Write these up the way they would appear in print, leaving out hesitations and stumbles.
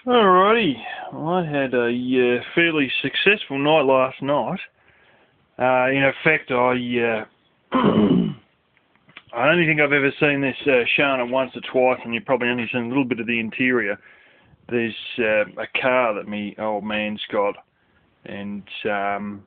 Alrighty, well, I had a fairly successful night last night. In effect, I only think I've ever seen this shown it once or twice, and you've probably only seen a little bit of the interior. There's a car that me old man's got, and there's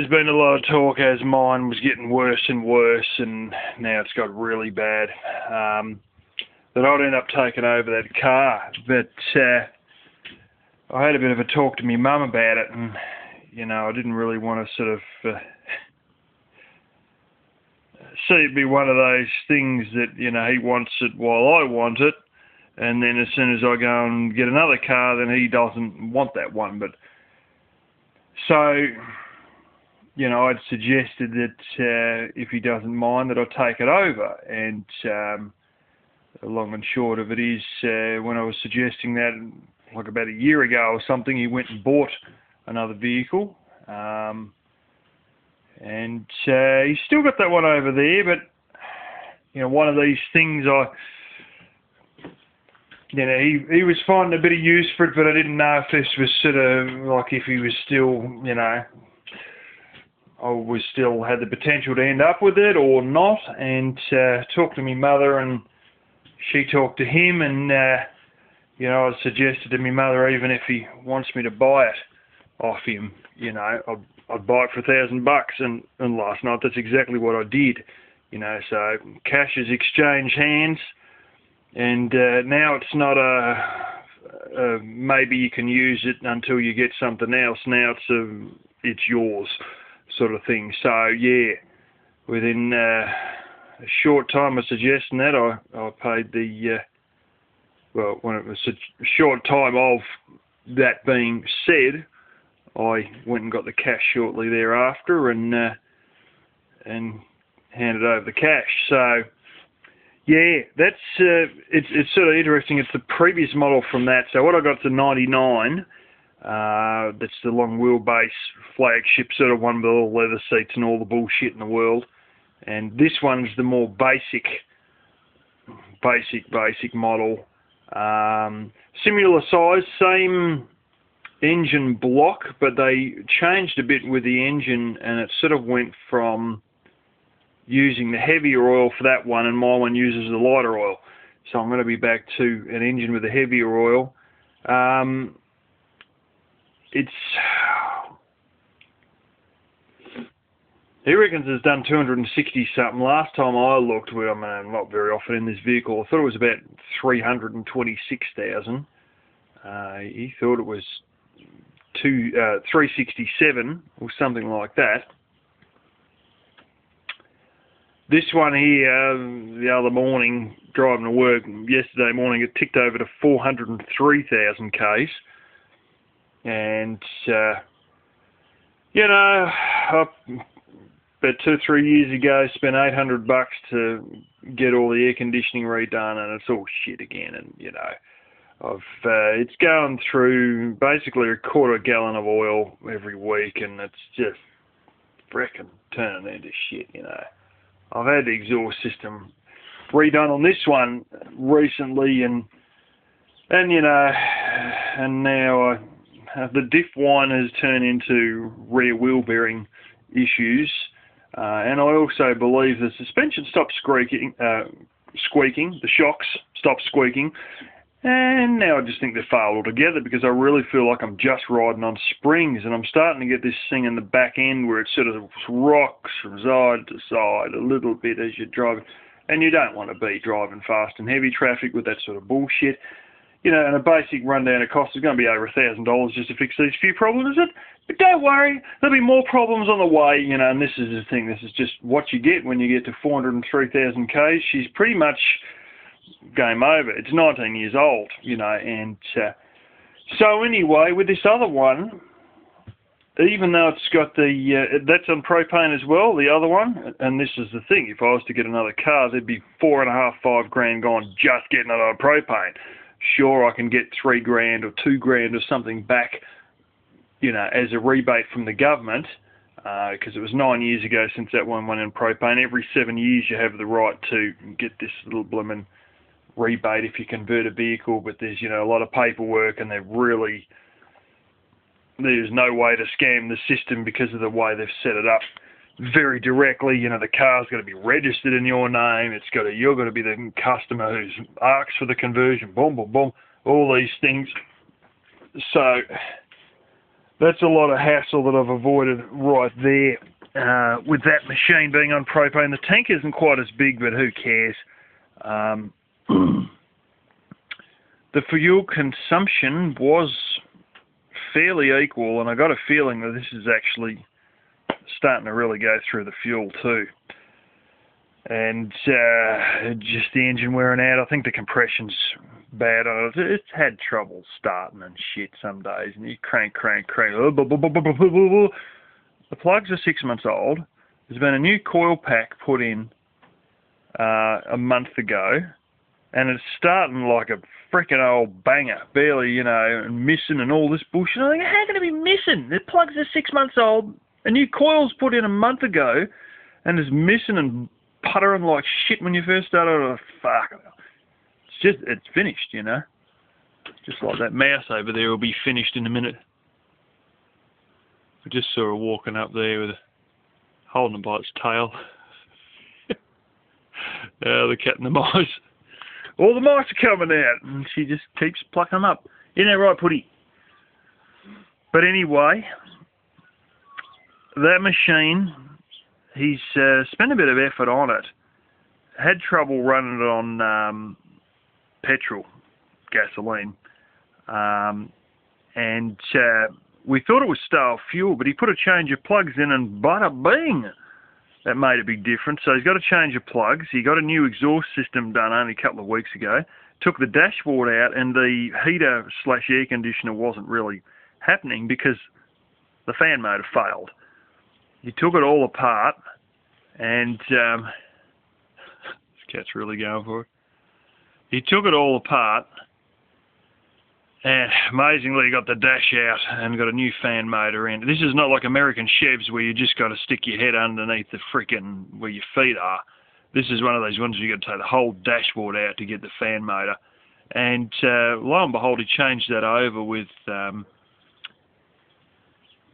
been a lot of talk as mine was getting worse and worse, and now it's got really bad. That I'd end up taking over that car, but I had a bit of a talk to my mum about it, and I didn't really want to sort of see it be one of those things that he wants it while I want it, and then as soon as I go and get another car, then he doesn't want that one. But so I'd suggested that if he doesn't mind, that I take it over, and the long and short of it is, when I was suggesting that, like about a year ago or something, he went and bought another vehicle, and he's still got that one over there. But one of these things, he was finding a bit of use for it, but I didn't know if this was sort of like if he was still, I was still had the potential to end up with it or not. And talked to my mother, and she talked to him, and I suggested to my mother, even if he wants me to buy it off him, I'd buy it for $1,000. And last night, that's exactly what I did. So cash has exchanged hands, and now it's not a maybe you can use it until you get something else. Now it's yours sort of thing. So yeah, within a short time of suggesting that, I paid when it was a short time of that being said, I went and got the cash shortly thereafter, and handed over the cash. So yeah, that's it's sort of interesting. It's the previous model from that. So what I got's a '99. That's the long wheelbase flagship sort of one with all the leather seats and all the bullshit in the world. And this one's the more basic model. Similar size, same engine block, but they changed a bit with the engine, and it sort of went from using the heavier oil for that one, and my one uses the lighter oil. So I'm going to be back to an engine with a heavier oil. He reckons it's done 260 something. Last time I looked, I'm not very often in this vehicle, I thought it was about 326,000. He thought it was 367 or something like that. This one here, the other morning, driving to work, yesterday morning, it ticked over to 403,000 Ks. And, about 2 or 3 years ago, spent $800 to get all the air conditioning redone, and it's all shit again. And it's going through basically a quarter gallon of oil every week, and it's just frickin' turning into shit. I've had the exhaust system redone on this one recently, and now the diff whine has turned into rear wheel bearing issues. And I also believe the suspension stopped squeaking, the shocks stopped squeaking, and now I just think they failed altogether, because I really feel like I'm just riding on springs, and I'm starting to get this thing in the back end where it sort of rocks from side to side a little bit as you're driving, and you don't want to be driving fast in heavy traffic with that sort of bullshit. And a basic rundown of cost is going to be over $1,000 just to fix these few problems, is it? But don't worry, there'll be more problems on the way, and this is the thing. This is just what you get when you get to 403,000 Ks. She's pretty much game over. It's 19 years old, and so anyway, with this other one, even though it's got that's on propane as well, the other one, and this is the thing, if I was to get another car, there'd be $4.5–5 grand gone just getting it on propane. Sure, I can get $3 grand or $2 grand or something back, as a rebate from the government, because it was 9 years ago since that one went in propane. Every 7 years you have the right to get this little blooming rebate if you convert a vehicle, but there's, you know, a lot of paperwork, and there's no way to scam the system because of the way they've set it up very directly. You know, the car's got to be registered in your name. You're got to be the customer who's asked for the conversion. Boom, boom, boom. All these things. So that's a lot of hassle that I've avoided right there. With that machine being on propane, the tank isn't quite as big, but who cares? The fuel consumption was fairly equal, and I got a feeling that this is actually starting to really go through the fuel too. And just the engine wearing out. I think the compression's bad on it. It's had trouble starting and shit some days, and you crank. The plugs are 6 months old. There's been a new coil pack put in a month ago, and it's starting like a freaking old banger, barely, you know, and missing and all this bullshit. I think, how can it be missing? The plugs are 6 months old. A new coil's put in a month ago, and it's missing and puttering like shit when you first started. Oh, fuck. It's finished, you know. Just like that mouse over there will be finished in a minute. I just saw her walking up there holding it by its tail. The cat and the mice. All the mice are coming out, and she just keeps plucking them up. Isn't that right, Putty? But anyway, that machine, he's spent a bit of effort on it. Had trouble running it on petrol, gasoline, and we thought it was stale fuel, but he put a change of plugs in, and bada bing, that made a big difference. So he's got a change of plugs. He got a new exhaust system done only a couple of weeks ago. Took the dashboard out, and the heater/air conditioner wasn't really happening because the fan motor failed. He took it all apart, and this cat's really going for it. He took it all apart, and amazingly got the dash out and got a new fan motor in. This is not like American Chevs where you just got to stick your head underneath the frickin' where your feet are. This is one of those ones where you got to take the whole dashboard out to get the fan motor. And lo and behold, he changed that over with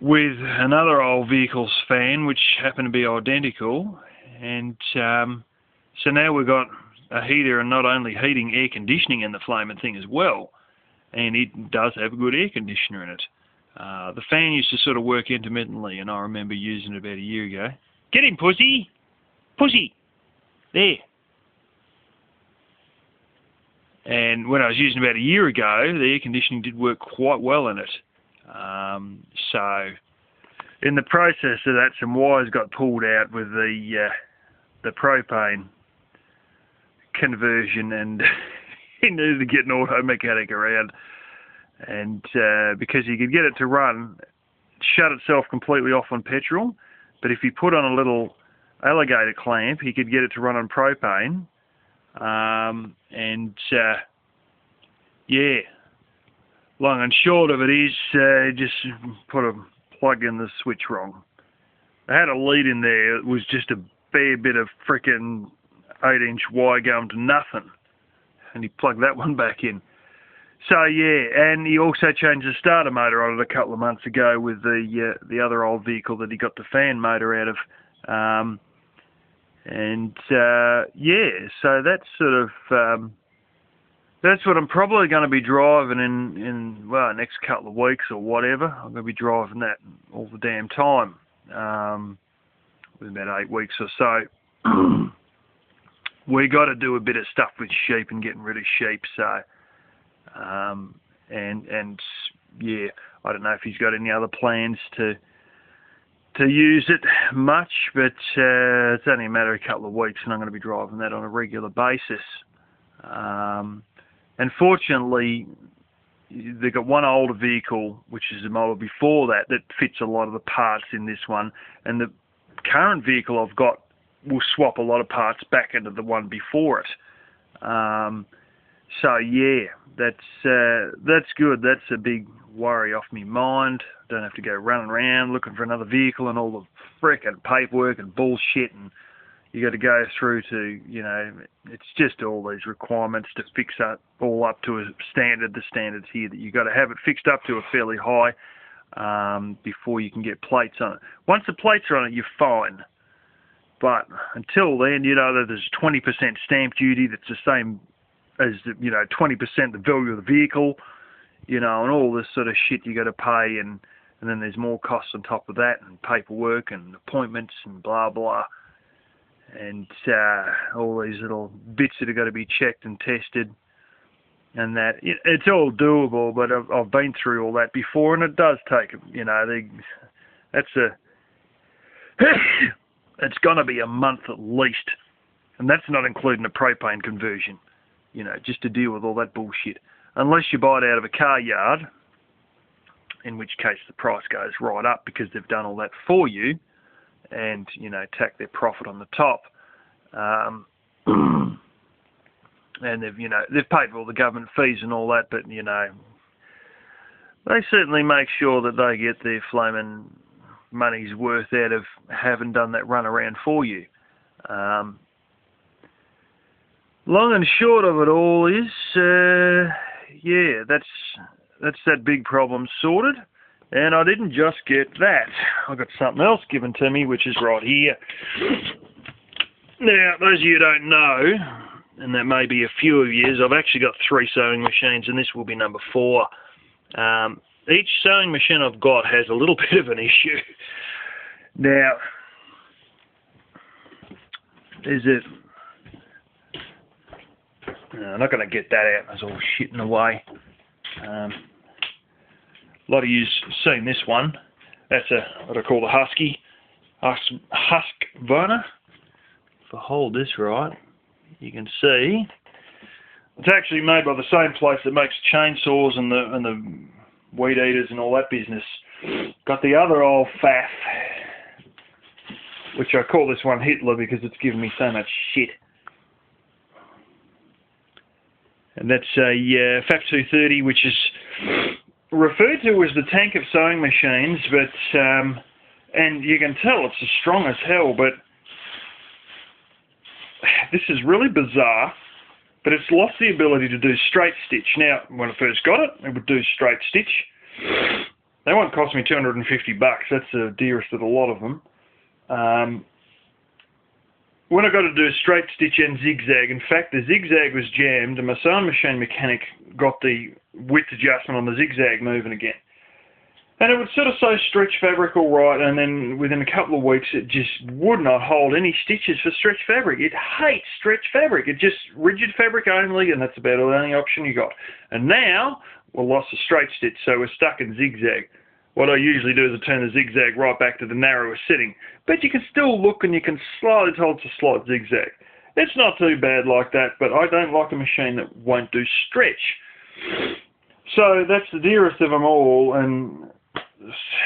another old vehicle's fan, which happened to be identical. And so now we've got a heater, and not only heating, air conditioning in the flaming thing as well. And it does have a good air conditioner in it. The fan used to sort of work intermittently, and I remember using it about a year ago. Get him, pussy! Pussy! There. And when I was using it about a year ago, the air conditioning did work quite well in it. So in the process of that, some wires got pulled out with the propane conversion, and he needed to get an auto mechanic around, and because he could get it to run, shut itself completely off on petrol, but if he put on a little alligator clamp, he could get it to run on propane. Yeah, long and short of it is, just put a plug in the switch wrong. I had a lead in there. It was just a bare bit of frickin' 8-inch wire going to nothing, and he plugged that one back in. So yeah, and he also changed the starter motor on it a couple of months ago with the other old vehicle that he got the fan motor out of. Yeah, so that's sort of that's what I'm probably going to be driving in next couple of weeks or whatever. I'm going to be driving that all the damn time, within about 8 weeks or so. We got to do a bit of stuff with sheep and getting rid of sheep. So, and yeah, I don't know if he's got any other plans to use it much, but it's only a matter of a couple of weeks, and I'm going to be driving that on a regular basis. And fortunately, they've got one older vehicle, which is the model before that fits a lot of the parts in this one, and the current vehicle I've got will swap a lot of parts back into the one before it. So yeah, that's good. That's a big worry off me mind. Don't have to go running around looking for another vehicle and all the frickin' paperwork and bullshit and You got to go through to, it's just all these requirements to fix that all up to a standard. The standards here that you got to have it fixed up to a fairly high before you can get plates on it. Once the plates are on it, you're fine. But until then, there's 20% stamp duty that's the same as, 20% the value of the vehicle, and all this sort of shit you got to pay, and then there's more costs on top of that, and paperwork and appointments and blah blah, and all these little bits that have got to be checked and tested, and that it's all doable. But I've been through all that before, and it does take, it's going to be a month at least, and that's not including the propane conversion, just to deal with all that bullshit. Unless you buy it out of a car yard, in which case the price goes right up because they've done all that for you, and tack their profit on the top, and they've paid for all the government fees and all that, but they certainly make sure that they get their flaming money's worth out of having done that run around for you. Long and short of it all is, that's that big problem sorted. And I didn't just get that. I got something else given to me, which is right here. Now, those of you who don't know, and that may be a few of you, I've actually got 3 sewing machines, and this will be number 4. Each sewing machine I've got has a little bit of an issue. Now, I'm not going to get that out. There's all shit in the way. A lot of you've seen this one. That's what I call the Husqvarna. If I hold this right, you can see it's actually made by the same place that makes chainsaws and the weed eaters and all that business. Got the other old faff, which I call this one Hitler because it's given me so much shit. And that's a FAF 230, which is referred to as the tank of sewing machines, but and you can tell it's as strong as hell, but this is really bizarre, but it's lost the ability to do straight stitch. Now, when I first got it, it would do straight stitch. That one cost me $250. That's the dearest of a lot of them. When I got to do straight stitch and zigzag, in fact, the zigzag was jammed, and my sewing machine mechanic got the width adjustment on the zigzag moving again. And it would sort of sew stretch fabric all right, and then within a couple of weeks, it just would not hold any stitches for stretch fabric. It hates stretch fabric. It just rigid fabric only, and that's about the only option you got. And now, we lost the straight stitch, so we're stuck in zigzag. What I usually do is I turn the zigzag right back to the narrowest setting. But you can still look and you can slightly tell it's a slight zigzag. It's not too bad like that, but I don't like a machine that won't do stretch. So that's the dearest of them all, and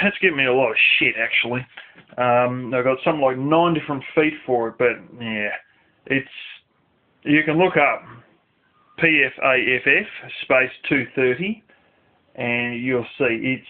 that's given me a lot of shit, actually. I've got something like 9 different feet for it, but yeah, you can look up PFAFF space 230, and you'll see it's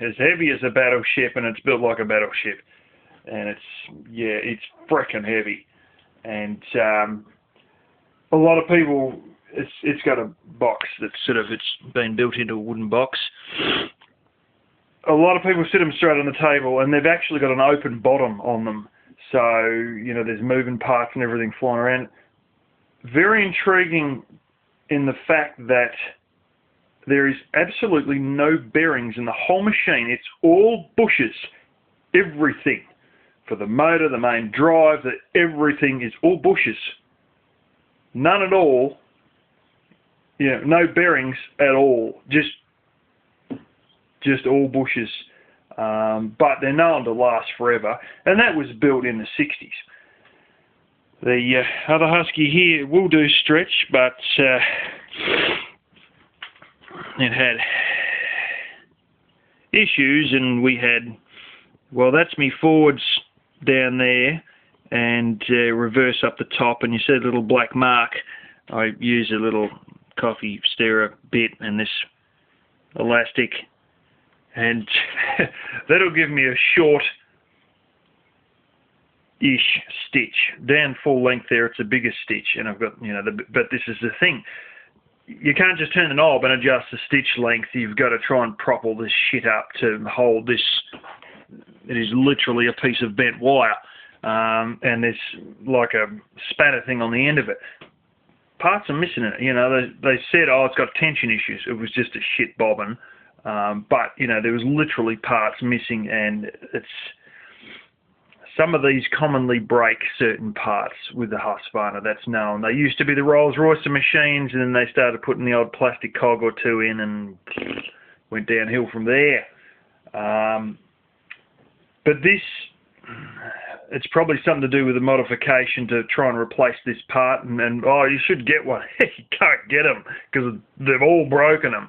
as heavy as a battleship, and it's built like a battleship, and it's frickin' heavy, and a lot of people, it's got a box that's it's been built into a wooden box. A lot of people sit them straight on the table, and they've actually got an open bottom on them, so there's moving parts and everything flying around. Very intriguing in the fact that there is absolutely no bearings in the whole machine. It's all bushes. Everything. For the motor, the main drive, everything is all bushes. None at all. No bearings at all. Just all bushes. But they're known to last forever. And that was built in the 60s. The other Husky here will do stretch, but it had issues, and we had, that's me forwards down there, and reverse up the top, and you see a little black mark. I use a little coffee stirrer bit and this elastic, and that'll give me a short stitch. Down full length there, it's a bigger stitch, and I've got, but this is the thing. You can't just turn the knob and adjust the stitch length. You've got to try and prop all this shit up to hold this. It is literally a piece of bent wire, and there's like a spatter thing on the end of it. Parts are missing it. They said, oh, it's got tension issues. It was just a shit bobbin. But, there was literally parts missing, and some of these commonly break certain parts with the Husqvarna, that's known. They used to be the Rolls-Royce machines, and then they started putting the odd plastic cog or two in and went downhill from there. But this, it's probably something to do with the modification to try and replace this part, and oh, you should get one. You can't get them because they've all broken them.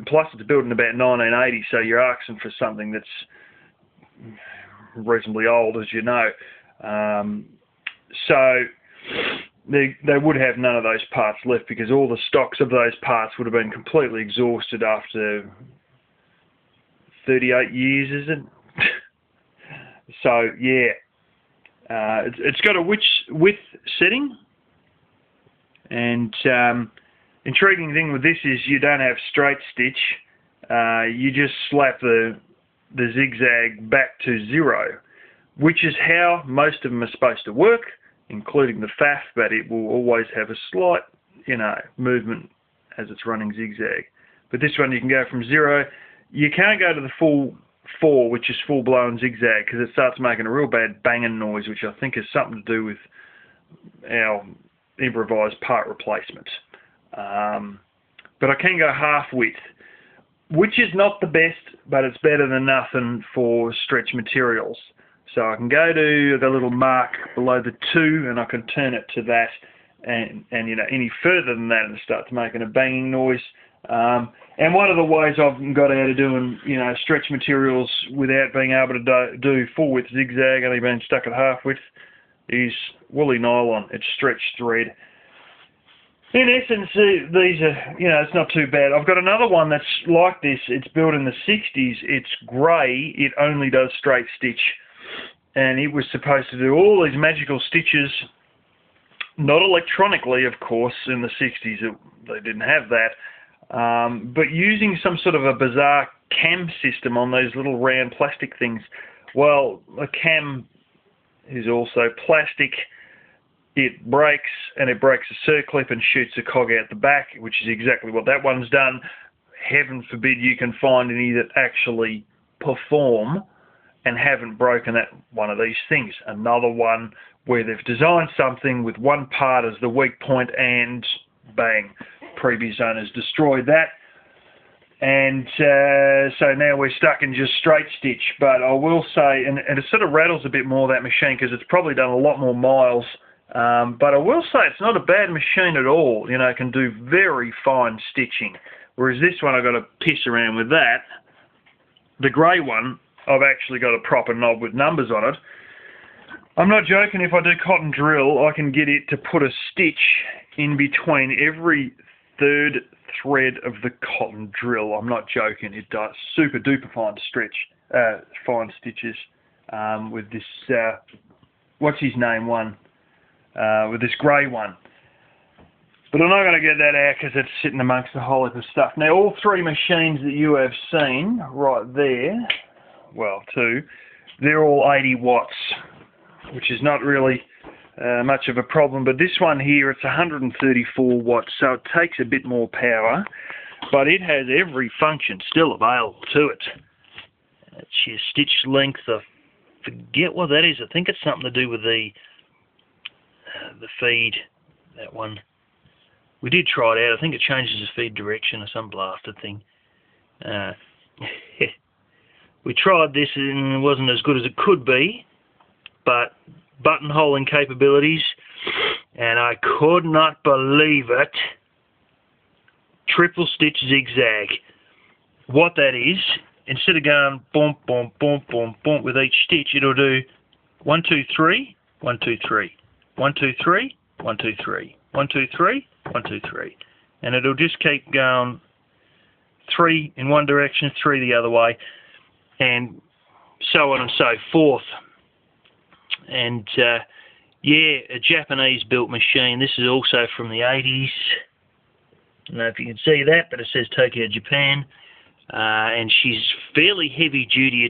Plus it's built in about 1980, so you're asking for something that's reasonably old, as you know. So they would have none of those parts left because all the stocks of those parts would have been completely exhausted after 38 years, is it? So, yeah. It's got a width setting, and intriguing thing with this is you don't have straight stitch. You just slap the zigzag back to 0, which is how most of them are supposed to work, including the FAF, but it will always have a slight, movement as it's running zigzag. But this one you can go from 0. You can't go to the full 4, which is full-blown zigzag, because it starts making a real bad banging noise, which I think has something to do with our improvised part replacement. But I can go half width, which is not the best, but it's better than nothing for stretch materials. So I can go to the little mark below the 2, and I can turn it to that, and any further than that, it starts making a banging noise. And one of the ways I've got out of doing, stretch materials without being able to do full width zigzag, only being stuck at half width, is woolly nylon. It's stretched thread. In essence, these are, it's not too bad. I've got another one that's like this. It's built in the 60s. It's grey. It only does straight stitch. And it was supposed to do all these magical stitches, not electronically, of course. In the 60s, they didn't have that. But using some sort of a bizarre cam system on those little round plastic things. Well, a cam is also plastic. It breaks, and it breaks a circlip and shoots a cog out the back, which is exactly what that one's done. Heaven forbid you can find any that actually perform and haven't broken one of these things. Another one where they've designed something with one part as the weak point, and bang, previous owners destroyed that. And so now we're stuck in just straight stitch. But I will say, and it sort of rattles a bit more, that machine, because it's probably done a lot more miles. But I will say it's not a bad machine at all. It can do very fine stitching. Whereas this one, I've got to piss around with that. The grey one, I've actually got a proper knob with numbers on it. I'm not joking. If I do cotton drill, I can get it to put a stitch in between every third thread of the cotton drill. I'm not joking. It does super duper fine fine stitches with this. What's his name one? With this grey one. But I'm not going to get that out because it's sitting amongst a whole heap of stuff. Now, all three machines that you have seen right there, well, two, they're all 80 watts, which is not really much of a problem. But this one here, it's 134 watts, so it takes a bit more power, but it has every function still available to it. It's your stitch length. I forget what that is. I think it's something to do with the feed, that one. We did try it out. I think it changes the feed direction or some blasted thing. We tried this and it wasn't as good as it could be, but buttonholing capabilities, and I could not believe it. Triple stitch zigzag. What that is, instead of going boom, boom, boom, boom, boom with each stitch, it'll do 1, 2, 3, 1, 2, 3. 1, 2, 3, 1, 2, 3, 1, 2, 3, 1, 2, 3. And it'll just keep going 3 in one direction, 3 the other way, and so on and so forth. And yeah, a Japanese-built machine. This is also from the 80s. I don't know if you can see that, but it says Tokyo, Japan. And she's fairly heavy duty.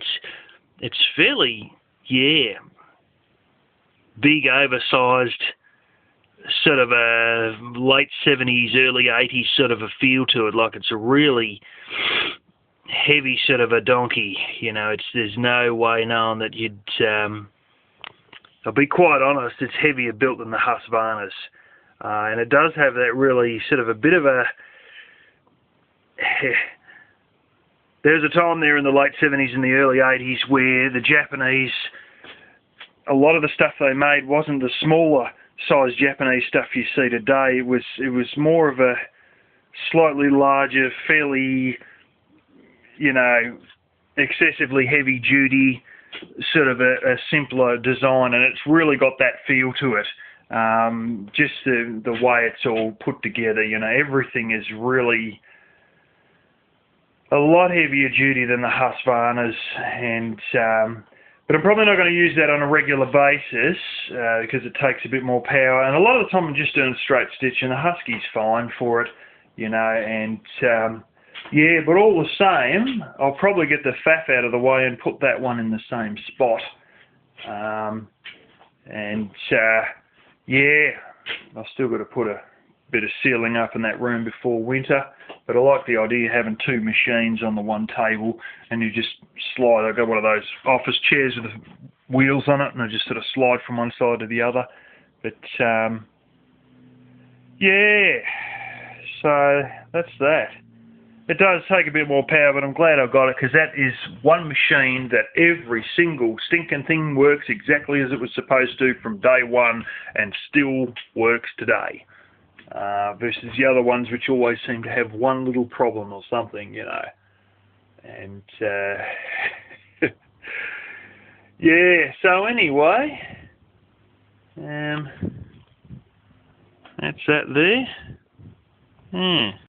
It's fairly, yeah, big, oversized, sort of a late 70s, early 80s sort of a feel to it. Like it's a really heavy sort of a donkey. You know, there's no way knowing that you'd. I'll be quite honest, it's heavier built than the Husqvarnas. And it does have that really sort of a bit of a... There's a time there in the late 70s and the early 80s where the Japanese, a lot of the stuff they made wasn't the smaller size Japanese stuff you see today. It was more of a slightly larger, fairly, you know, excessively heavy duty, sort of a simpler design, and it's really got that feel to it. Just the way it's all put together, you know, everything is really a lot heavier duty than the Husqvarnas, and but I'm probably not going to use that on a regular basis because it takes a bit more power, and a lot of the time I'm just doing straight stitch, and the Husky's fine for it, you know, and yeah, but all the same, I'll probably get the faff out of the way and put that one in the same spot. And yeah, I've still got to put a bit of sealing up in that room before winter, but I like the idea of having two machines on the one table, and you just slide. I've got one of those office chairs with the wheels on it, and I just sort of slide from one side to the other. But yeah, so that's that. It does take a bit more power, but I'm glad I got it, because that is one machine that every single stinking thing works exactly as it was supposed to from day one and still works today. Versus the other ones which always seem to have one little problem or something, you know. And yeah, so anyway, that's that there. Yeah.